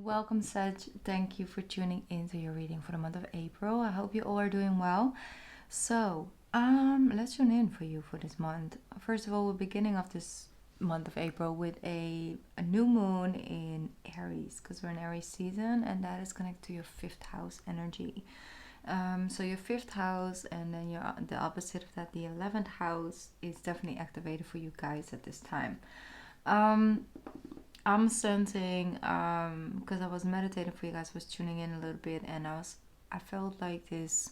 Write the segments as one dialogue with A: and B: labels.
A: Welcome, Sag. Thank you for tuning into your reading for the month of April. I hope you all are doing well. So, let's tune in for you for this month. First of all, we're beginning of this month of April with a new moon in Aries, because we're in Aries season, and that is connected to your fifth house energy. So your fifth house, and then the opposite of that, the 11th house, is definitely activated for you guys at this time. I'm sensing, because I was meditating for you guys, was tuning in a little bit, and I felt like this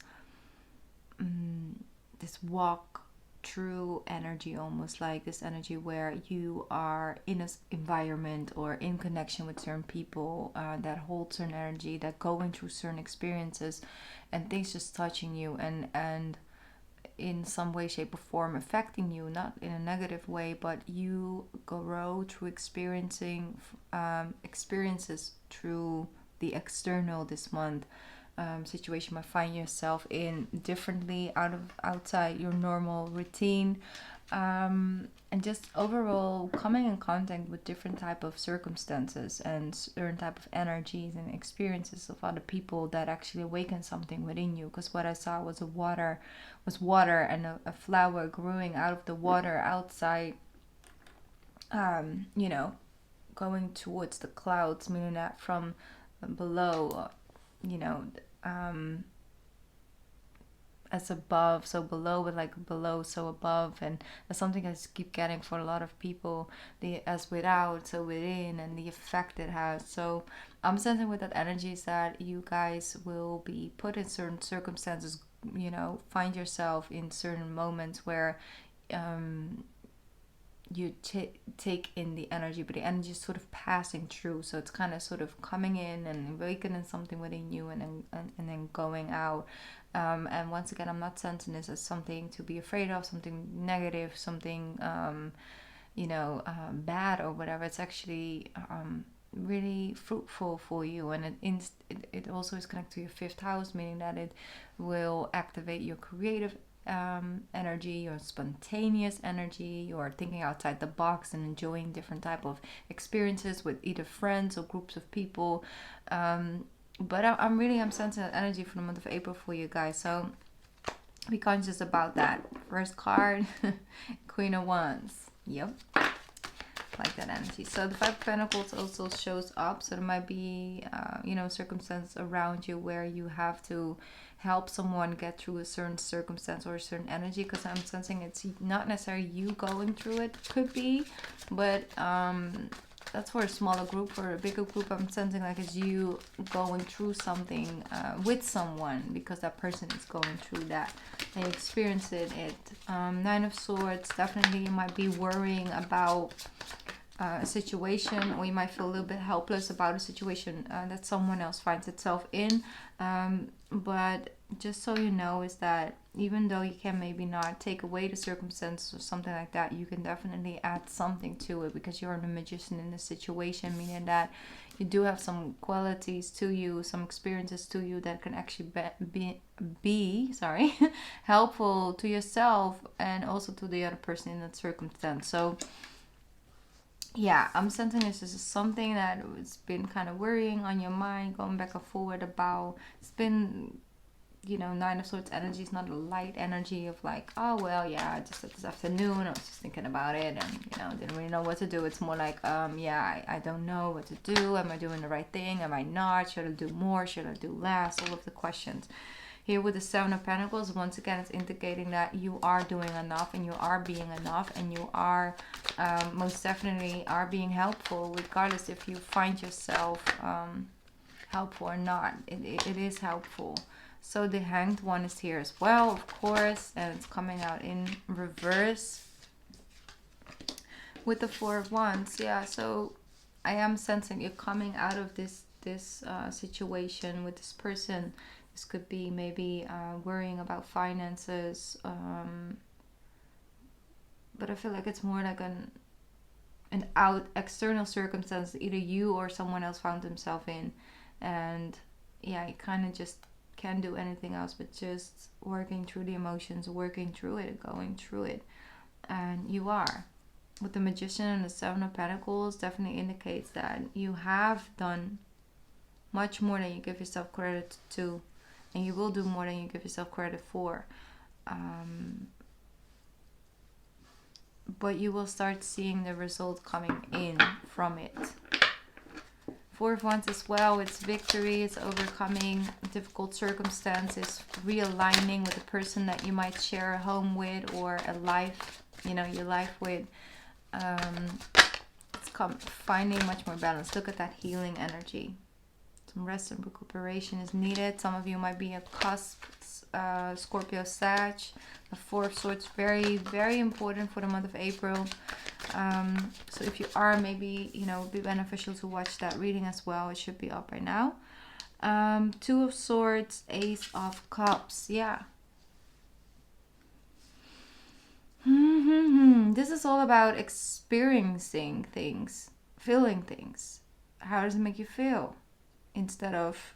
A: walk through energy, almost like this energy where you are in an environment or in connection with certain people that hold certain energy, that going through certain experiences, and things just touching you and in some way, shape, or form affecting you, not in a negative way, but you grow through experiencing experiences through the external this month. Situation might find yourself in differently outside your normal routine, and just overall coming in contact with different type of circumstances and certain type of energies and experiences of other people that actually awaken something within you. Because what I saw was water and a flower growing out of the water outside, you know, going towards the clouds, meaning that from below, you know, as above, so below, but like below, so above. And that's something I just keep getting for a lot of people, the as without, so within, and the effect it has. So I'm sensing with that energy is that you guys will be put in certain circumstances, find yourself in certain moments where you take in the energy, but the energy is sort of passing through. So it's kind of sort of coming in and awakening something within you, and then going out. And once again, I'm not sensing this as something to be afraid of, something negative, something bad or whatever. It's actually really fruitful for you, and it also is connected to your fifth house, meaning that it will activate your creative energy, your spontaneous energy, your thinking outside the box and enjoying different type of experiences with either friends or groups of people. But I'm sensing that energy for the month of April for you guys. So be conscious about that. First card, Queen of Wands. Yep. Like that energy. So the Five of Pentacles also shows up. So there might be, circumstances around you where you have to help someone get through a certain circumstance or a certain energy. Because I'm sensing it's not necessarily you going through it. Could be, but that's for a smaller group. For a bigger group, I'm sensing like it's you going through something with someone, because that person is going through that. And you experienced it. Nine of Swords. Definitely you might be worrying about a situation, or you might feel a little bit helpless about a situation that someone else finds itself in. But just so you know, is that even though you can maybe not take away the circumstances or something like that, you can definitely add something to it, because you're the magician in the situation, meaning that you do have some qualities to you, some experiences to you that can actually be helpful to yourself and also to the other person in that circumstance. So yeah, I'm sensing this is something that has been kind of worrying on your mind, going back and forward about. It's been, Nine of Swords energy is not a light energy of like, oh, well, yeah, I just this afternoon, I was just thinking about it and, didn't really know what to do. It's more like, I don't know what to do. Am I doing the right thing? Am I not? Should I do more? Should I do less? All of the questions. Here with the Seven of Pentacles, once again, it's indicating that you are doing enough and you are being enough, and you are most definitely are being helpful, regardless if you find yourself helpful or not. It is helpful. So the Hanged One is here as well, of course, and it's coming out in reverse with the Four of Wands. Yeah, so I am sensing you're coming out of this situation with this person. This could be maybe worrying about finances, but I feel like it's more like an external circumstance either you or someone else found themselves in, and yeah, you kind of just can't do anything else but just working through the emotions, working through it, going through it, and you are. With the Magician and the Seven of Pentacles, definitely indicates that you have done much more than you give yourself credit to, and you will do more than you give yourself credit for. But you will start seeing the result coming in from it. Four of Wands as well, it's victory, it's overcoming difficult circumstances, realigning with the person that you might share a home with or a life, your life with. It's finding much more balance. Look at that healing energy. Some rest and recuperation is needed. Some of you might be a cusp, Scorpio, Sag. The Four of Swords, very, very important for the month of April. So if you are, maybe, it would be beneficial to watch that reading as well. It should be up right now. Two of Swords, Ace of Cups. Yeah. This is all about experiencing things, feeling things. How does it make you feel? Instead of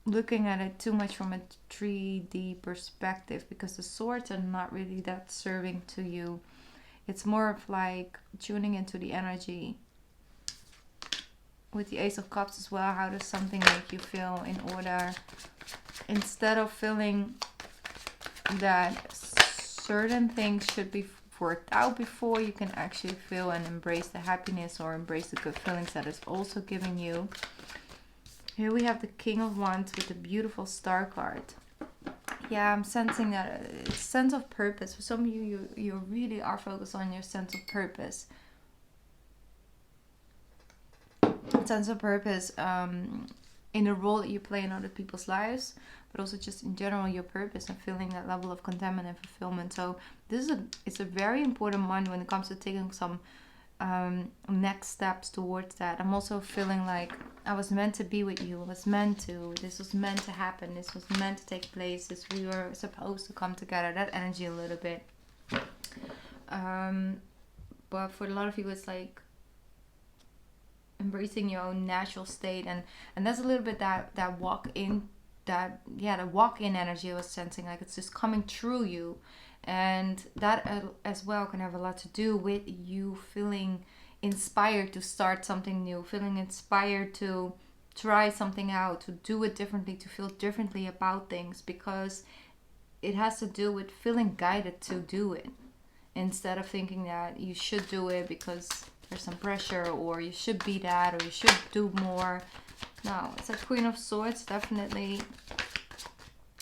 A: looking at it too much from a 3D perspective, because the swords are not really that serving to you. It's more of like tuning into the energy. With the Ace of Cups as well, how does something make you feel in order? Instead of feeling that certain things should be worked out before you can actually feel and embrace the happiness or embrace the good feelings that is also giving you. Here we have the King of Wands with the beautiful Star card. Yeah, I'm sensing that sense of purpose. For some of you, you really are focused on your sense of purpose. Sense of purpose in the role that you play in other people's lives, but also just in general your purpose and feeling that level of contentment and fulfillment. So it's a very important month when it comes to taking some next steps towards that. I'm also feeling like I was meant to be with you. This was meant to happen. This was meant to take place. We were supposed to come together. That energy a little bit. But for a lot of you, it's like embracing your own natural state, and that's a little bit that walk-in, the walk-in energy I was sensing, like it's just coming through you. And that as well can have a lot to do with you feeling inspired to start something new, feeling inspired to try something out, to do it differently, to feel differently about things, because it has to do with feeling guided to do it, instead of thinking that you should do it because there's some pressure, or you should be that, or you should do more. No, it's a Queen of Swords, definitely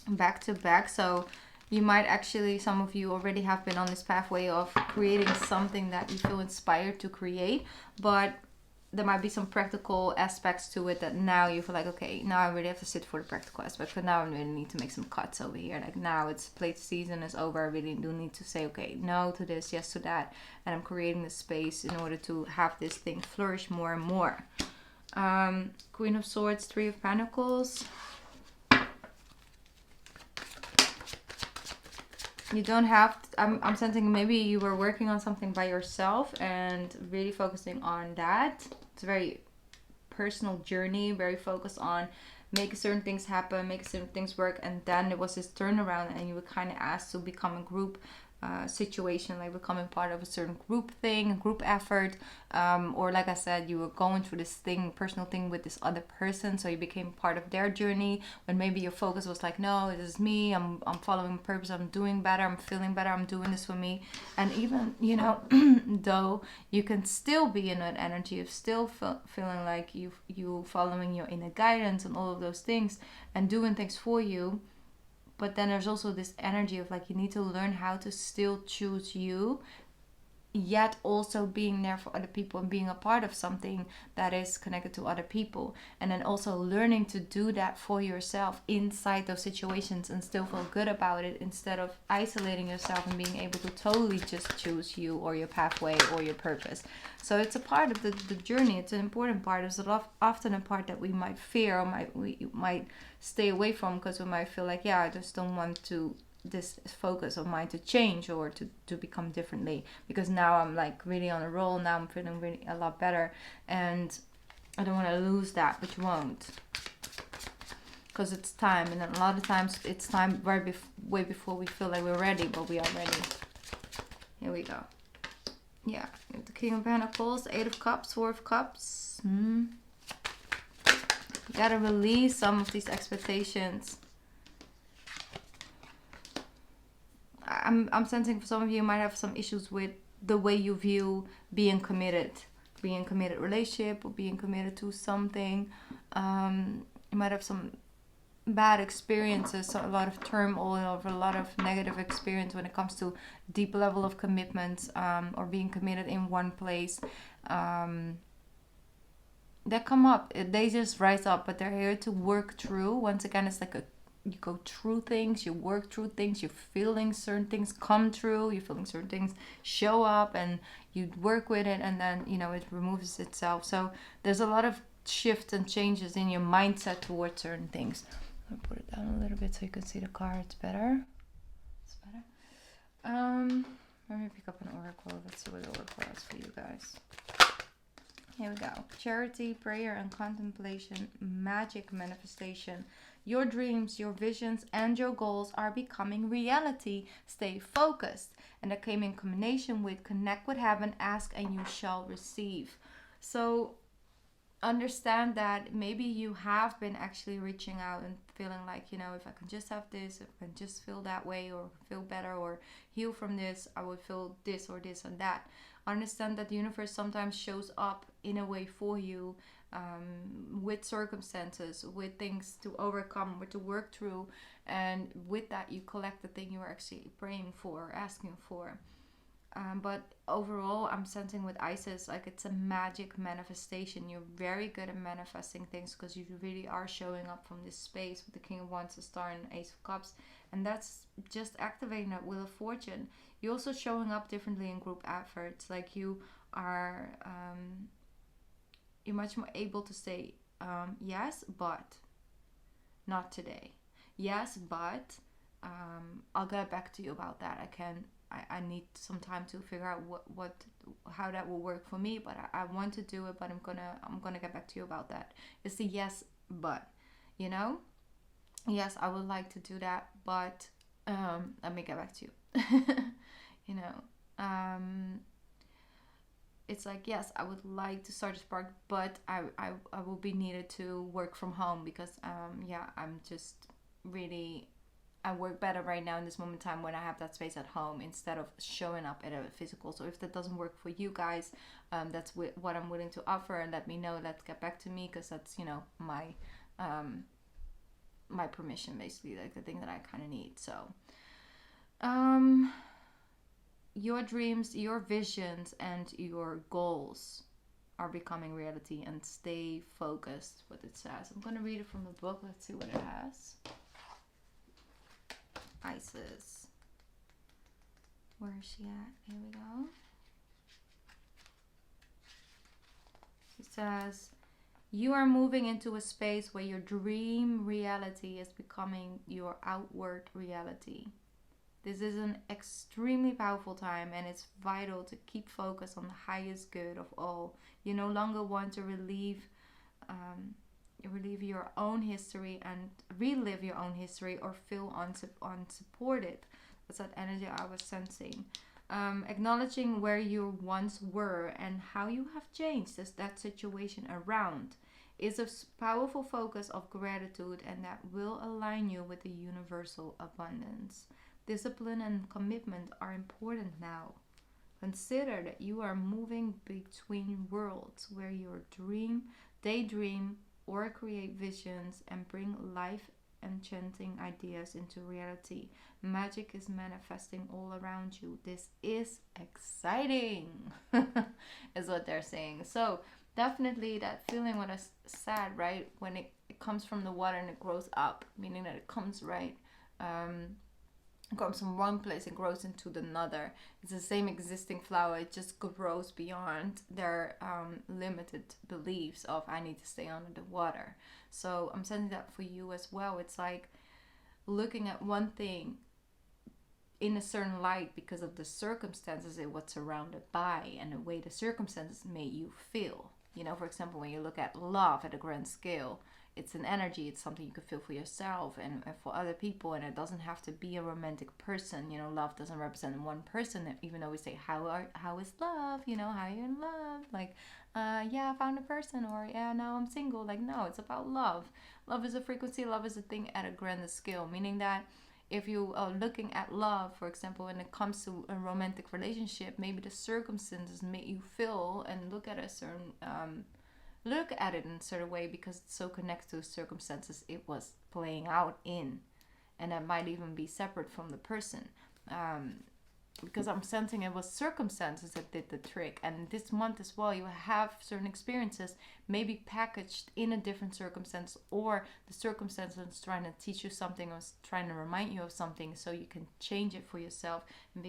A: back to back. So you might actually, some of you already have been on this pathway of creating something that you feel inspired to create, but there might be some practical aspects to it that now you feel like, okay, now I really have to sit for the practical aspect, but now I really need to make some cuts over here. Like now it's plate season is over. I really do need to say, okay, no to this, yes to that. And I'm creating the space in order to have this thing flourish more and more. Queen of Swords, Three of Pentacles. You don't have to, I'm sensing maybe you were working on something by yourself and really focusing on that. It's a very personal journey, very focused on making certain things happen, making certain things work, and then there was this turnaround and you were kind of asked to become a group situation, like becoming part of a certain group thing, a group effort, or like I said, you were going through this thing, personal thing with this other person, so you became part of their journey, when maybe your focus was like, no, this is me, I'm following my purpose, I'm doing better, I'm feeling better, I'm doing this for me. And even, though you can still be in that energy of still feeling like you following your inner guidance and all of those things and doing things for you. But then there's also this energy of like, you need to learn how to still choose you, yet also being there for other people and being a part of something that is connected to other people. And then also learning to do that for yourself inside those situations and still feel good about it, instead of isolating yourself and being able to totally just choose you or your pathway or your purpose. So it's a part of the journey. It's an important part. It's often a part that we might fear, or we might stay away from, because we might feel like, I just don't want this focus of mine to change or to become differently, because now I'm like really on a roll, now I'm feeling really a lot better, and I don't want to lose that. But you won't, because it's time. And then a lot of times it's time way before we feel like we're ready, but we are ready. Here we go. The King of Pentacles, Eight of Cups, Four of Cups. Gotta release some of these expectations. I'm sensing for some of you might have some issues with the way you view being committed relationship, or being committed to something. You might have some bad experiences, so a lot of turmoil, or a lot of negative experience when it comes to deep level of commitments, or being committed in one place. That come up, they just rise up, but they're here to work through. Once again, it's like you go through things, you work through things, you're feeling certain things come true, you're feeling certain things show up, and you work with it, and then it removes itself. So there's a lot of shifts and changes in your mindset towards certain things. I'll put it down a little bit so you can see the cards better. It's better. Let me pick up an oracle. Let's see what the oracle has for you guys. Here we go. Charity, prayer, and contemplation, magic manifestation. Your dreams, your visions, and your goals are becoming reality. Stay focused. And that came in combination with connect with heaven, ask, and you shall receive. So understand that maybe you have been actually reaching out and feeling like, if I can just have this, if I can just feel that way, or feel better, or heal from this, I would feel this or this and that. Understand that the universe sometimes shows up in a way for you, with circumstances, with things to overcome, with to work through, and with that you collect the thing you are actually praying for, asking for. But overall, I'm sensing with Isis, like it's a magic manifestation. You're very good at manifesting things because you really are showing up from this space with the King of Wands, the Star, and Ace of Cups. And that's just activating that Wheel of Fortune. You're also showing up differently in group efforts. Like you are, you're much more able to say, yes, but not today. Yes, but I'll get back to you about that. I need some time to figure out how that will work for me, but I want to do it, but I'm gonna get back to you about that. It's the yes, but yes, I would like to do that, but let me get back to you. It's like, yes, I would like to start a spark, but I will be needed to work from home because I'm just really, I work better right now in this moment in time when I have that space at home instead of showing up at a physical. So if that doesn't work for you guys, that's what I'm willing to offer, and let me know. Let's get back to me, because that's my permission, basically, like the thing that I kind of need. So your dreams, your visions, and your goals are becoming reality, and stay focused. What it says, I'm going to read it from the book. Let's see what it has. Isis, where is she at? Here we go. She says, you are moving into a space where your dream reality is becoming your outward reality. This is an extremely powerful time, and it's vital to keep focus on the highest good of all. You no longer want to relive your own history and relive your own history, or feel unsupported. That's that energy I was sensing. Acknowledging where you once were and how you have changed as that situation around is a powerful focus of gratitude, and that will align you with the universal abundance. Discipline and commitment are important now. Consider that you are moving between worlds where your daydream, or create visions and bring life enchanting ideas into reality. Magic is manifesting all around you. This is exciting, is what they're saying. So definitely that feeling what I said, right? When it comes from the water and it grows up, meaning that it comes comes from one place and grows into another. It's the same existing flower, it just grows beyond their limited beliefs of I need to stay under the water. So I'm sending that for you as well. It's like looking at one thing in a certain light because of the circumstances it was surrounded by, and the way the circumstances made you feel. For example, when you look at love at a grand scale, it's an energy. It's something you can feel for yourself and for other people, and it doesn't have to be a romantic person. You know, love doesn't represent one person. Even though we say how is love, you know, how are you in love, like yeah, I found a person, or yeah, now I'm single. Like, no, it's about love. Love is a frequency. Love is a thing at a grander scale, meaning that if you are looking at love, for example, when it comes to a romantic relationship, maybe the circumstances make you feel and look at a certain look at it in a certain way because it's so connected to circumstances it was playing out in, and that might even be separate from the person. Because I'm sensing it was circumstances that did the trick. And this month as well, you have certain experiences maybe packaged in a different circumstance, or the circumstance is trying to teach you something or trying to remind you of something, so you can change it for yourself and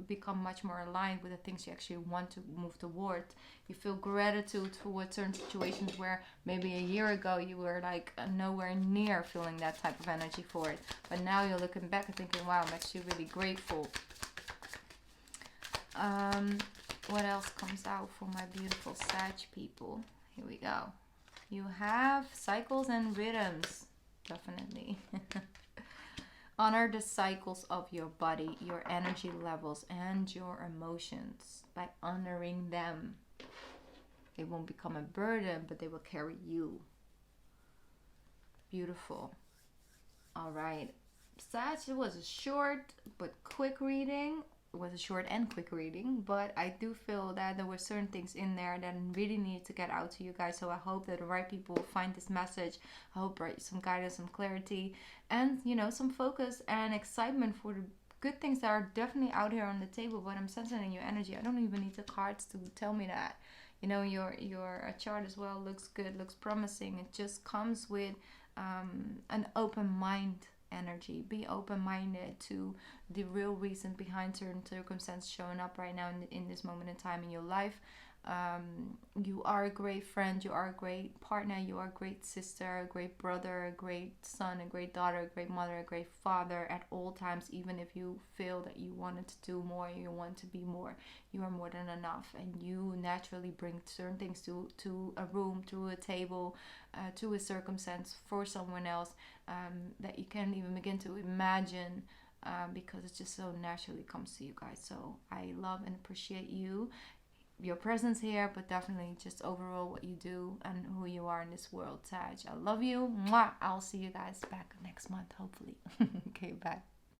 A: become much more aligned with the things you actually want to move toward. You feel gratitude towards certain situations where maybe a year ago you were like nowhere near feeling that type of energy for it, but now you're looking back and thinking, wow, I'm actually really grateful. What else comes out for my beautiful Sag people? Here we go. You have cycles and rhythms, definitely. Honor the cycles of your body, your energy levels, and your emotions. By honoring them, they won't become a burden, but they will carry you. Beautiful. All right. Sag, it was a short but quick reading. It was a short and quick reading, but I do feel that there were certain things in there that really needed to get out to you guys. So I hope that the right people will find this message. I hope some guidance, some clarity, and you know, some focus and excitement for the good things that are definitely out here on the table. But I'm sensing in your energy. I don't even need the cards to tell me that. You know, your chart as well looks good, looks promising. It just comes with an open mind energy. Be open-minded to the real reason behind certain circumstances showing up right now in this moment in time in your life. You are a great friend, you are a great partner, you are a great sister, a great brother, a great son, a great daughter, a great mother, a great father at all times. Even if you feel that you wanted to do more, you want to be more, you are more than enough, and you naturally bring certain things to a room, to a table, to a circumstance for someone else that you can't even begin to imagine, because it just so naturally comes to you guys. So I love and appreciate your presence here, but definitely just overall what you do and who you are in this world, Sag. I love you. Mwah. I'll see you guys back next month, hopefully. Okay, bye.